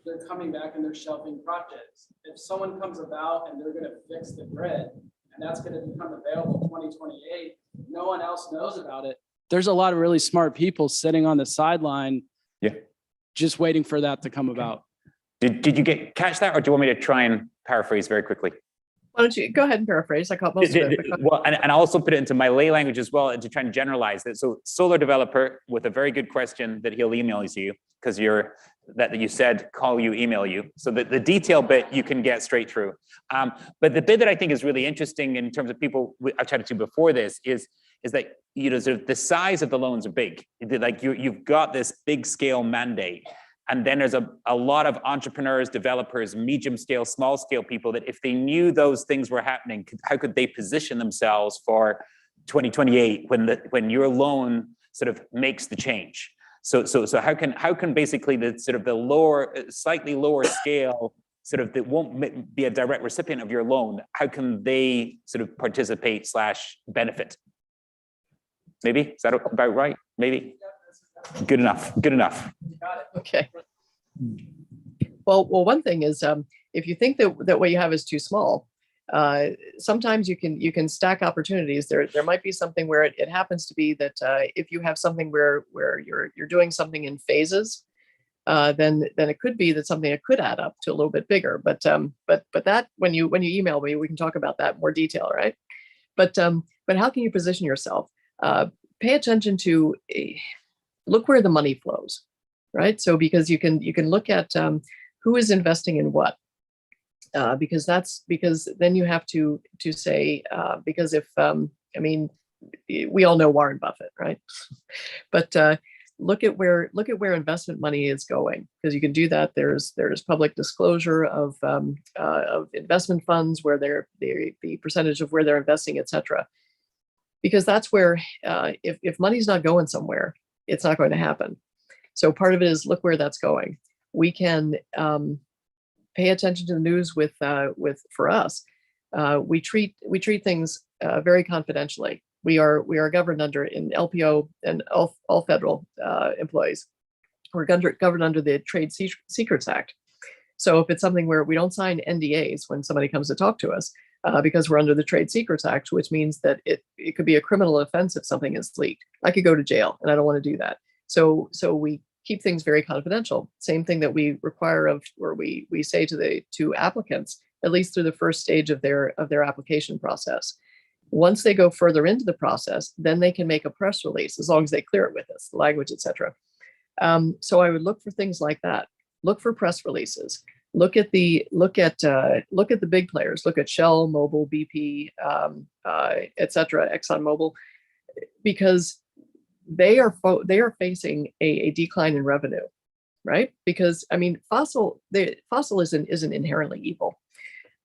they're coming back and they're shelving projects. If someone comes about and they're going to fix the grid, and that's going to become available in 2028, no one else knows about it. There's a lot of really smart people sitting on the sideline, just waiting for that to come about. Did you catch that, or do you want me to try and paraphrase very quickly? Why don't you go ahead and paraphrase? I caught most of it. Well, and I'll also put it into my lay language as well, and to try and generalize it. So, solar developer with a very good question that he'll email you, because that you said call you, email you. So the detail bit you can get straight through. But the bit that I think is really interesting in terms of people I've chatted to before this is that the size of the loans are big. Like you've got this big scale mandate. And then there's a lot of entrepreneurs, developers, medium scale, small scale people that if they knew those things were happening, how could they position themselves for 2028 when your loan sort of makes the change? So how can basically the sort of the lower, slightly lower scale, sort of that won't be a direct recipient of your loan, how can they sort of participate / benefit? Maybe, is that about right? Maybe. Good enough. Good enough. Got it. Okay. Well, one thing is, if you think that what you have is too small, sometimes you can stack opportunities. There might be something where it happens to be that if you have something where you're doing something in phases, then it could be that something that could add up to a little bit bigger. But that when you email me, we can talk about that in more detail, right? But how can you position yourself? Pay attention to look where the money flows, right? So because you can look at who is investing in what, because then you have to say because if I mean, we all know Warren Buffett, right? But look at where investment money is going, because you can do that. There's public disclosure of investment funds, where the percentage of where they're investing, et cetera. Because that's where if money's not going somewhere, it's not going to happen. So part of it is look where that's going. We can pay attention to the news with for us. We treat things very confidentially. We are governed under in LPO and all federal employees. We're governed under the Trade Secrets Act. So if it's something where we don't sign NDAs when somebody comes to talk to us, because we're under the Trade Secrets Act, which means that it could be a criminal offense if something is leaked. I could go to jail, and I don't want to do that. So we keep things very confidential. Same thing that we require where we say to applicants, at least through the first stage of their application process. Once they go further into the process, then they can make a press release, as long as they clear it with us, the language, et cetera. So I would look for things like that. Look for press releases. Look at the big players. Look at Shell, Mobil, BP, et cetera, ExxonMobil, because they are facing a decline in revenue, right? Because I mean, fossil isn't inherently evil,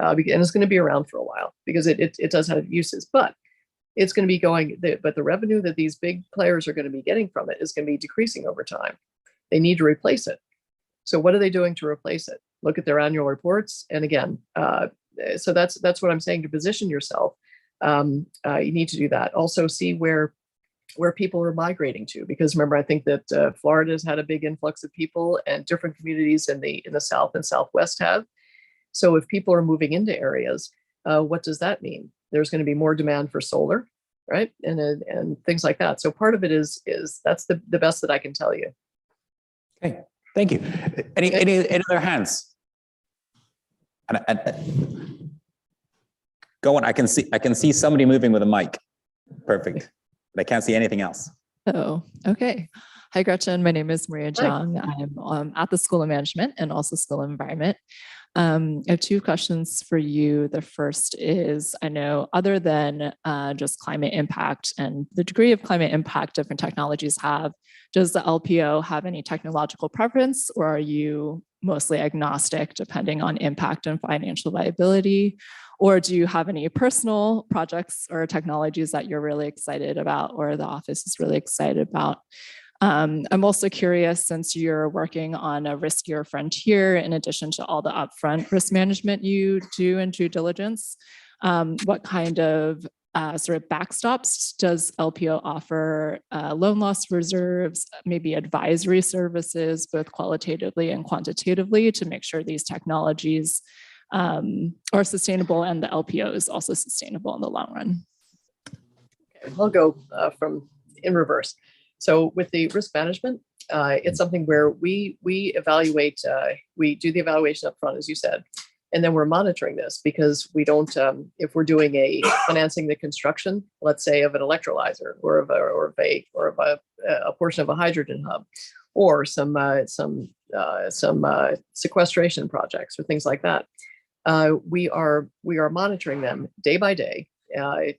and it's going to be around for a while because it does have uses, but it's going to be but the revenue that these big players are going to be getting from it is going to be decreasing over time. They need to replace it. So what are they doing to replace it? Look at their annual reports. And again, so that's what I'm saying, to position yourself. You need to do that. Also see where people are migrating to, because remember, I think that Florida's had a big influx of people, and different communities in the South and Southwest have. So if people are moving into areas, what does that mean? There's going to be more demand for solar, right? And things like that. So part of it is that's the best that I can tell you. Okay, thank you. Any other hands? Go on. I can see somebody moving with a mic. Perfect. But I can't see anything else. Oh, okay. Hi, Gretchen. My name is Maria Hi. Zhang. I'm at the School of Management and also School of Environment. I have two questions for you. The first is, I know other than just climate impact and the degree of climate impact different technologies have, does the LPO have any technological preference, or are you mostly agnostic depending on impact and financial viability? Or do you have any personal projects or technologies that you're really excited about, or the office is really excited about? I'm also curious, since you're working on a riskier frontier, in addition to all the upfront risk management you do in due diligence, what kind of sort of backstops does LPO offer? Loan loss reserves, maybe advisory services, both qualitatively and quantitatively, to make sure these technologies are sustainable and the LPO is also sustainable in the long run? Okay, I'll go from in reverse. So with the risk management, it's something where we evaluate, we do the evaluation up front, as you said, and then we're monitoring this, because we don't, if we're doing financing the construction, let's say of an electrolyzer or of a portion of a hydrogen hub, or some sequestration projects or things like that, we are monitoring them day by day,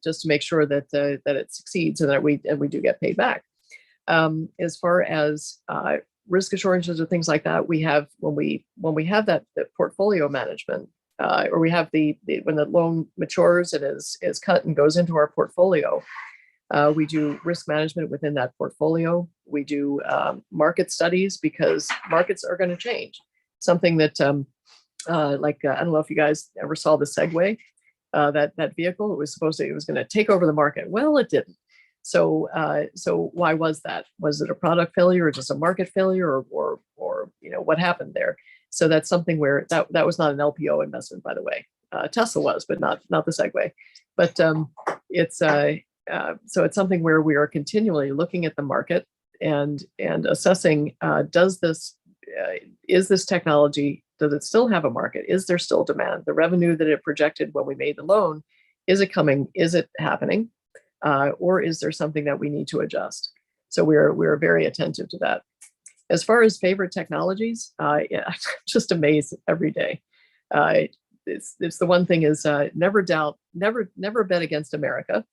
just to make sure that it succeeds and that we do get paid back. As far as risk assurances or things like that, we have when we have that portfolio management, or we have when the loan matures and is cut and goes into our portfolio, we do risk management within that portfolio. We do market studies, because markets are going to change. Something that I don't know if you guys ever saw the Segway, that vehicle. It was going to take over the market. Well, it didn't. So why was that? Was it a product failure, or just a market failure, or what happened there? So that's something where that was not an LPO investment, by the way. Tesla was, but not the Segway. But so it's something where we are continually looking at the market and assessing, does this is this technology, does it still have a market? Is there still demand? The revenue that it projected when we made the loan, is it coming? Is it happening? Or is there something that we need to adjust? So we're very attentive to that. As far as favorite technologies, yeah, I'm just amazed every day. It's the one thing is never bet against America.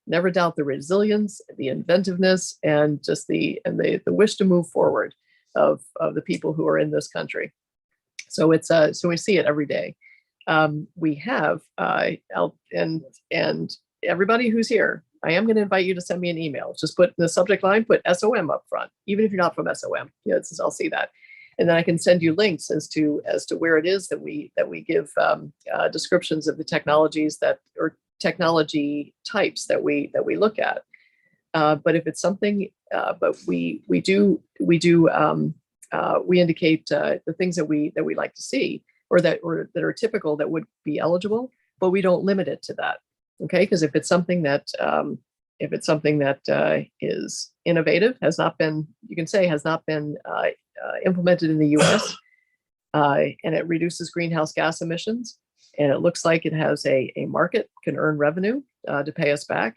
Never doubt the resilience, the inventiveness, and just the wish to move forward of the people who are in this country. So it's so we see it every day. We have and everybody who's here, I am going to invite you to send me an email. Just put in the subject line, put SOM up front, even if you're not from SOM. Yeah, I'll see that, and then I can send you links as to where it is that we give descriptions of the technologies or technology types that we look at. But if it's something, but we indicate the things that we like to see or that are typical that would be eligible, but we don't limit it to that. Okay, because if it's something that is innovative, has not been implemented in the U.S. And it reduces greenhouse gas emissions, and it looks like it has a market, can earn revenue to pay us back,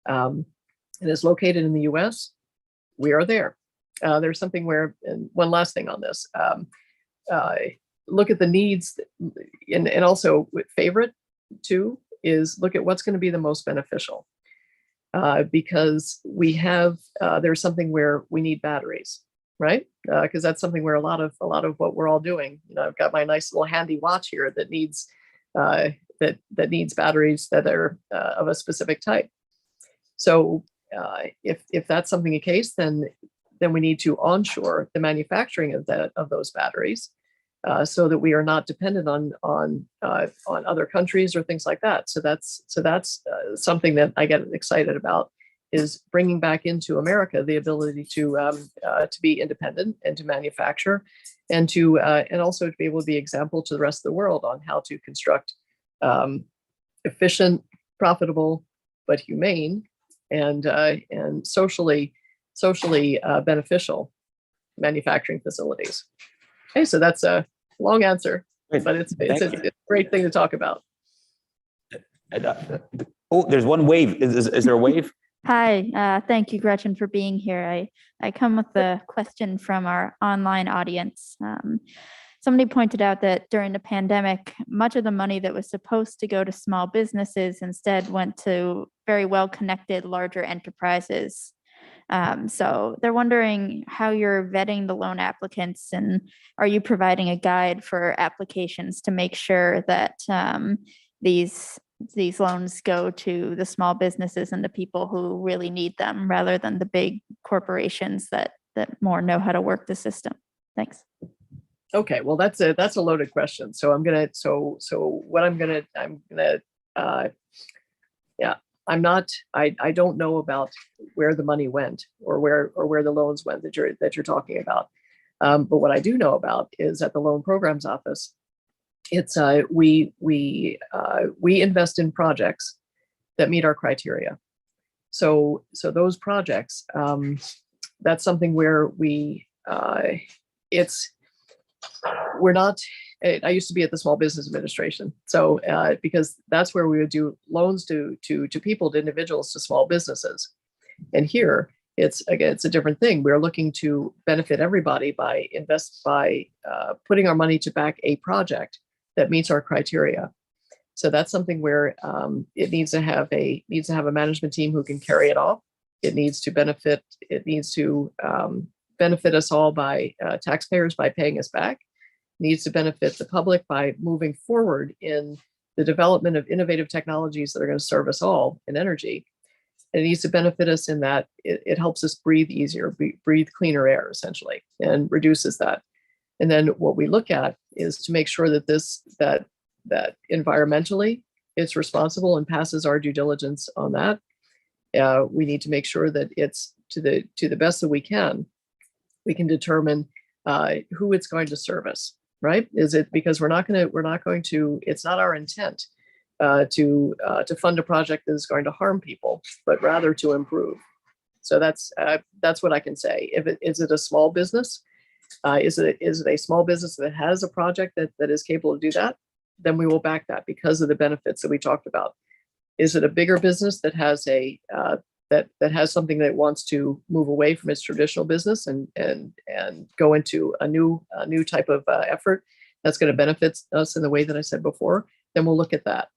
and is located in the U.S., we are there. There's something where, and one last thing on this, look at the needs, and also favorite too, is look at what's going to be the most beneficial, because we have there's something where we need batteries, right? Because that's something where a lot of what we're all doing. I've got my nice little handy watch here that needs that needs batteries that are of a specific type. So if that's something the case, then we need to onshore the manufacturing of those batteries. So that we are not dependent on other countries or things like that. So that's something that I get excited about, is bringing back into America the ability to be independent and to manufacture, and also to be able to be example to the rest of the world on how to construct efficient, profitable, but humane and socially beneficial manufacturing facilities. Okay, so that's a long answer, but it's a great thing to talk about. Oh, there's one wave. Is there a wave? Hi, thank you, Gretchen, for being here. I come with a question from our online audience. Somebody pointed out that during the pandemic, much of the money that was supposed to go to small businesses instead went to very well-connected larger enterprises. So they're wondering how you're vetting the loan applicants, and are you providing a guide for applications to make sure that these loans go to the small businesses and the people who really need them, rather than the big corporations that more know how to work the system? Thanks. Okay, well, that's a loaded question. So I'm not, I don't know about where the money went or where the loans went that you're talking about. But what I do know about is at the Loan Programs Office, it's we invest in projects that meet our criteria. So those projects, that's something where we're not. I used to be at the Small Business Administration, so because that's where we would do loans to people, to individuals, to small businesses. And here it's a different thing. We're looking to benefit everybody by putting our money to back a project that meets our criteria. So that's something where it needs to have a management team who can carry it off. It needs to benefit us all by taxpayers by paying us back. Needs to benefit the public by moving forward in the development of innovative technologies that are going to serve us all in energy. And it needs to benefit us in that it helps us breathe easier, breathe cleaner air, essentially, and reduces that. And then what we look at is to make sure that that environmentally it's responsible and passes our due diligence on that. We need to make sure that it's to the best that we can determine who it's going to service. Right? Is it because we're not going to, it's not our intent to fund a project that is going to harm people, but rather to improve. So that's what I can say. Is it a small business? Is it a small business that has a project that is capable to do that? Then we will back that because of the benefits that we talked about. Is it a bigger business that has that has something that it wants to move away from its traditional business and go into a new type of effort that's going to benefit us in the way that I said before? Then we'll look at that,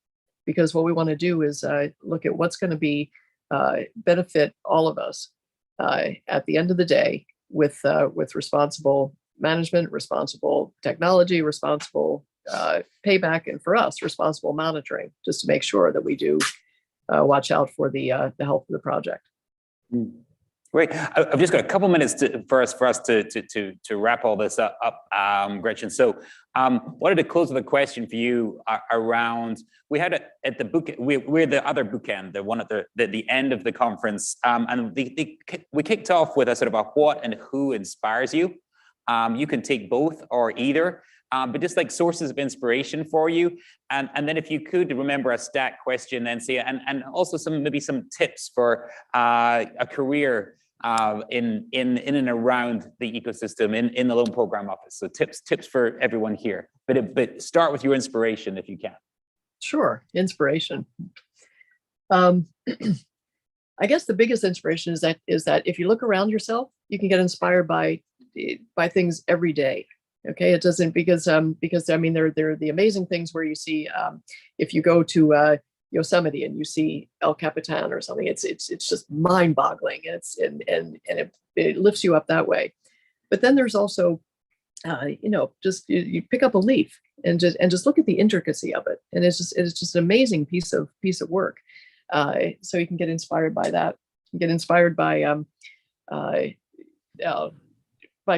because what we want to do is look at what's going to be benefit all of us at the end of the day with responsible management, responsible technology, responsible payback, and for us, responsible monitoring, just to make sure that we do watch out for the health of the project. Great. I've just got a couple minutes for us to wrap all this up, Gretchen. So, wanted to close with a question for you around. We had at the book. We're the other bookend, the one at the end of the conference, and we kicked off with a sort of a what and who inspires you. You can take both or either. But just like sources of inspiration for you, and then if you could remember a stat question, then say, and also maybe some tips for a career in and around the ecosystem in the loan program office. So tips for everyone here. But start with your inspiration if you can. Sure, inspiration. I guess the biggest inspiration is that if you look around yourself, you can get inspired by things every day. Okay, it doesn't because I mean there are the amazing things where you see if you go to Yosemite and you see El Capitan or something, it's just mind-boggling. And it lifts you up that way. But then there's also just you pick up a leaf and just look at the intricacy of it, and it's just an amazing piece of work. So you can get inspired by that. You can get inspired by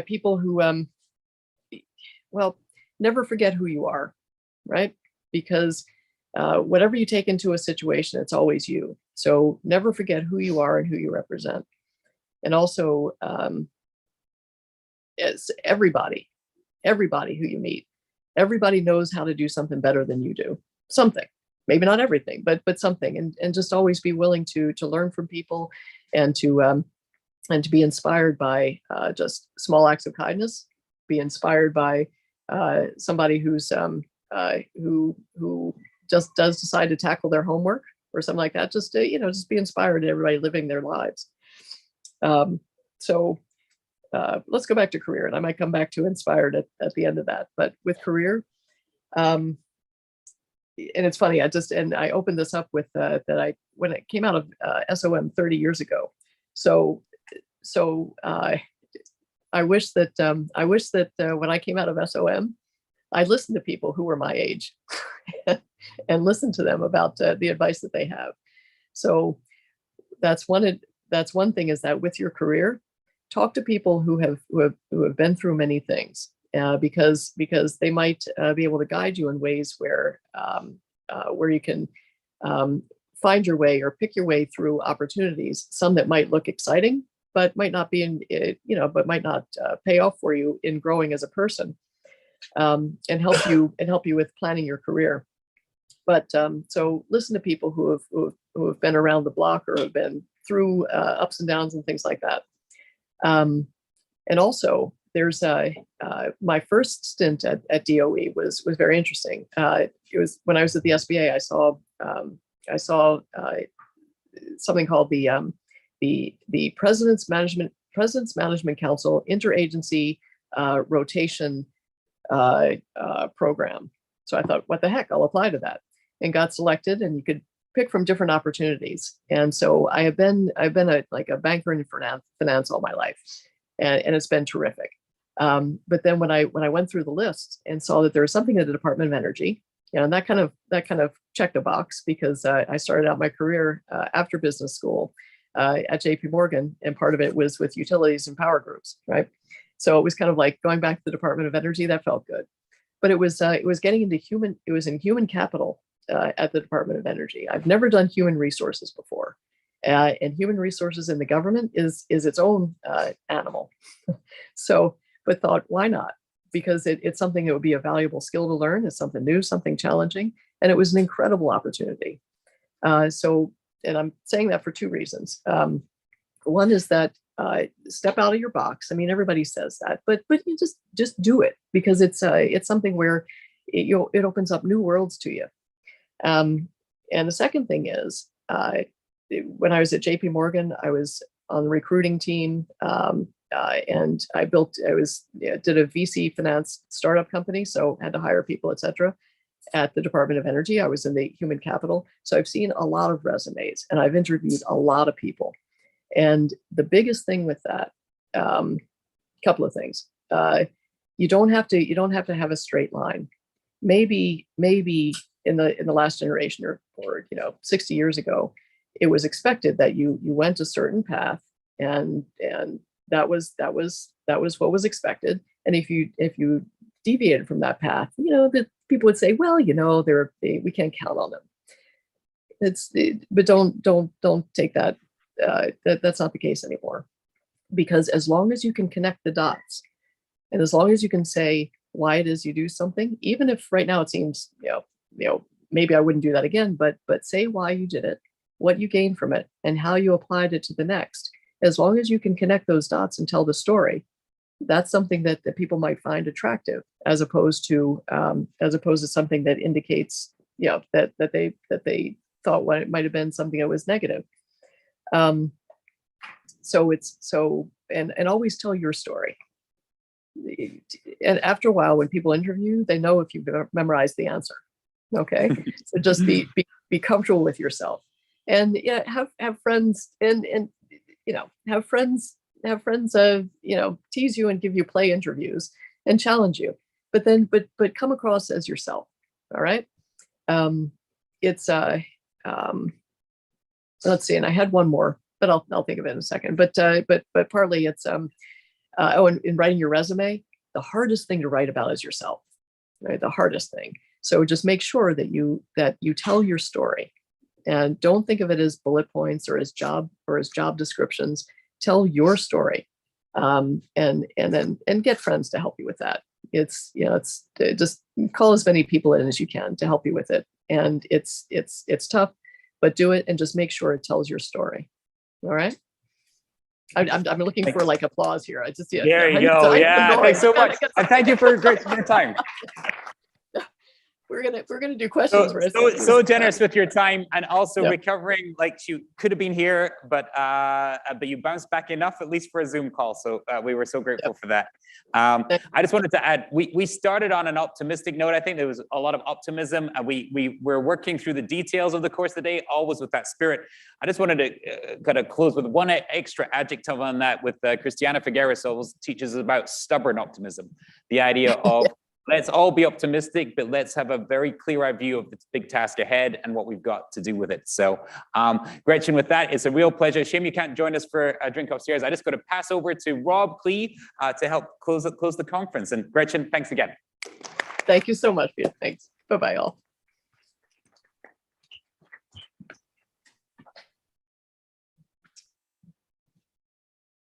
people who well, never forget who you are, right? Because whatever you take into a situation, it's always you. So never forget who you are and who you represent. And also, it's everybody who you meet, everybody knows how to do something better than you do. Something, maybe not everything, but something. And just always be willing to learn from people and to be inspired by just small acts of kindness. Be inspired by somebody who's who just does decide to tackle their homework or something like that. Just just be inspired in everybody living their lives. So let's go back to career, and I might come back to inspired at the end of that. But with career, and it's funny. I opened this up with that when it came out of SOM 30 years ago. So I wish that when I came out of SOM, I listened to people who were my age and listened to them about the advice that they have. So that's one thing, is that with your career, talk to people who have been through many things, because they might be able to guide you in ways where you can find your way or pick your way through opportunities, some that might look exciting, but might not be but might not pay off for you in growing as a person, and help you with planning your career. But so listen to people who have been around the block or have been through ups and downs and things like that. And also, there's my first stint at DOE was very interesting. It was when I was at the SBA. I saw something called the President's Management Council Interagency Rotation Program. So I thought, what the heck? I'll apply to that, and got selected. And you could pick from different opportunities. And so I've been a banker in finance all my life, and it's been terrific. But then when I went through the list and saw that there was something in the Department of Energy, and that kind of checked a box, because I started out my career after business school at JP Morgan, and part of it was with utilities and power groups, right? So it was kind of like going back to the Department of Energy. That felt good, but it was getting into human capital at the Department of Energy. I've never done human resources before, and human resources in the government is its own animal. So, but thought, why not? Because it's something that would be a valuable skill to learn. It's something new, something challenging, and it was an incredible opportunity. And I'm saying that for two reasons. One is that step out of your box. I mean, everybody says that, but you just do it, because it's something where it opens up new worlds to you. And the second thing is, when I was at JP Morgan, I was on the recruiting team, and I did a VC finance startup company, so had to hire people, etc. At the Department of Energy, I was in the human capital, so I've seen a lot of resumes, and I've interviewed a lot of people. And the biggest thing with that, couple of things, you don't have to have a straight line. Maybe in the last generation, or 60 years ago, it was expected that you went a certain path, and that was what was expected. And if you deviated from that path, that people would say, well, we can't count on them. But don't take that. That's not the case anymore, because as long as you can connect the dots, and as long as you can say why it is you do something, even if right now it seems, maybe I wouldn't do that again, but say why you did it, what you gained from it, and how you applied it to the next. As long as you can connect those dots and tell the story, that's something that people might find attractive, as opposed to something that indicates, that they thought what it might have been something that was negative. And always tell your story. And after a while, when people interview, they know if you've memorized the answer. Okay, so just be comfortable with yourself, and have friends, and have friends tease you and give you play interviews and challenge you, but come across as yourself. All right. Let's see, and I had one more, but I'll think of it in a second. But partly it's in writing your resume, the hardest thing to write about is yourself, right? The hardest thing. So just make sure that you tell your story, and don't think of it as bullet points or as job descriptions. Tell your story, and get friends to help you with that. It's just call as many people in as you can to help you with it, and it's tough, but do it, and just make sure it tells your story. All right. I'm looking for like applause here. There you go. Yeah, thanks so much, and thank you for your time. We're gonna do questions. So generous with your time, and also recovering. Like, you could have been here, but you bounced back enough, at least for a Zoom call. So we were so grateful for that. I just wanted to add, we started on an optimistic note. I think there was a lot of optimism, and we were working through the details of the course of the day, always with that spirit. I just wanted to kind of close with one extra adjective on that, with Christiana Figueres always teaches us about stubborn optimism, the idea of let's all be optimistic, but let's have a very clear-eyed view of the big task ahead and what we've got to do with it. So, Gretchen, with that, it's a real pleasure. Shame you can't join us for a drink upstairs. I just got to pass over to Rob Klee to help close the conference. And Gretchen, thanks again. Thank you so much, Peter. Thanks. Bye-bye, all.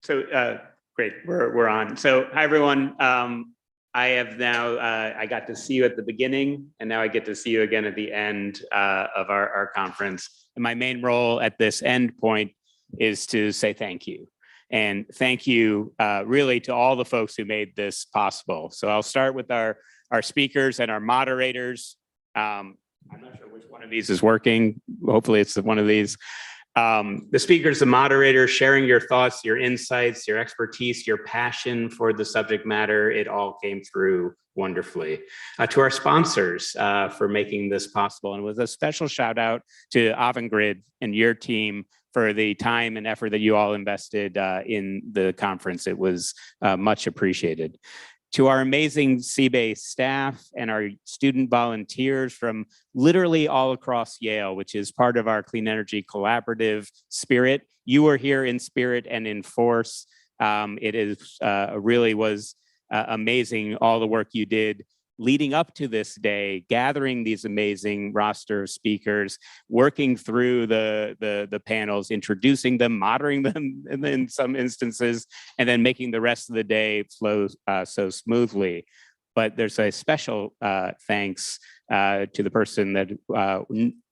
So, great, we're on. So, hi, everyone. I have now, I got to see you at the beginning, and now I get to see you again at the end of our conference. And my main role at this end point is to say thank you. And thank you really to all the folks who made this possible. So I'll start with our speakers and our moderators. I'm not sure which one of these is working. Hopefully it's one of these. The speakers, the moderators, sharing your thoughts, your insights, your expertise, your passion for the subject matter, it all came through wonderfully. To our sponsors for making this possible, and with a special shout out to Avangrid and your team for the time and effort that you all invested in the conference. It was much appreciated. To our amazing CBAE staff and our student volunteers from literally all across Yale, which is part of our Clean Energy Collaborative spirit. You were here in spirit and in force. It is really was amazing, all the work you did leading up to this day, gathering these amazing roster of speakers, working through the panels, introducing them, moderating them in some instances, and then making the rest of the day flow so smoothly. But there's a special thanks to the person that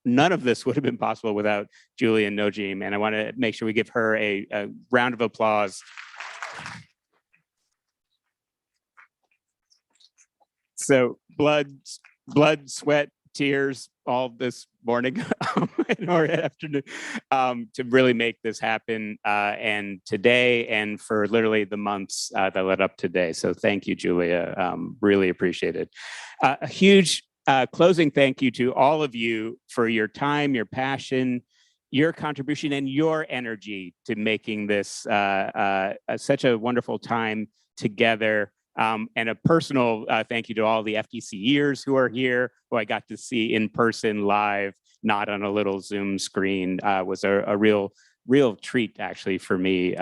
none of this would have been possible without Julie and Nojim, and I want to make sure we give her a round of applause. So blood, sweat, tears, all this morning or afternoon to really make this happen and today and for literally the months that led up today. So thank you, Julia. Really appreciate it. A huge closing thank you to all of you for your time, your passion, your contribution, and your energy to making this such a wonderful time together. And a personal thank you to all the FTCers who are here, who I got to see in person live, not on a little Zoom screen. Was a real treat actually for me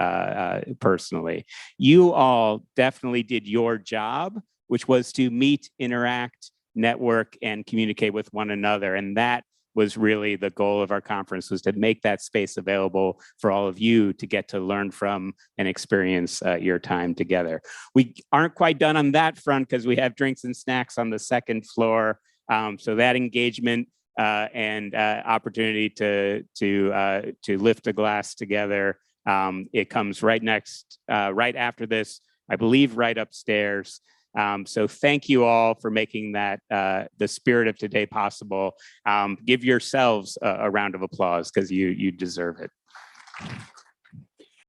personally. You all definitely did your job, which was to meet, interact, network, and communicate with one another. And that was really the goal of our conference, was to make that space available for all of you to get to learn from and experience your time together. We aren't quite done on that front because we have drinks and snacks on the second floor. So that engagement and opportunity to lift a glass together, it comes right next, right after this, I believe right upstairs. So thank you all for making that the spirit of today possible. Give yourselves a round of applause because you deserve it.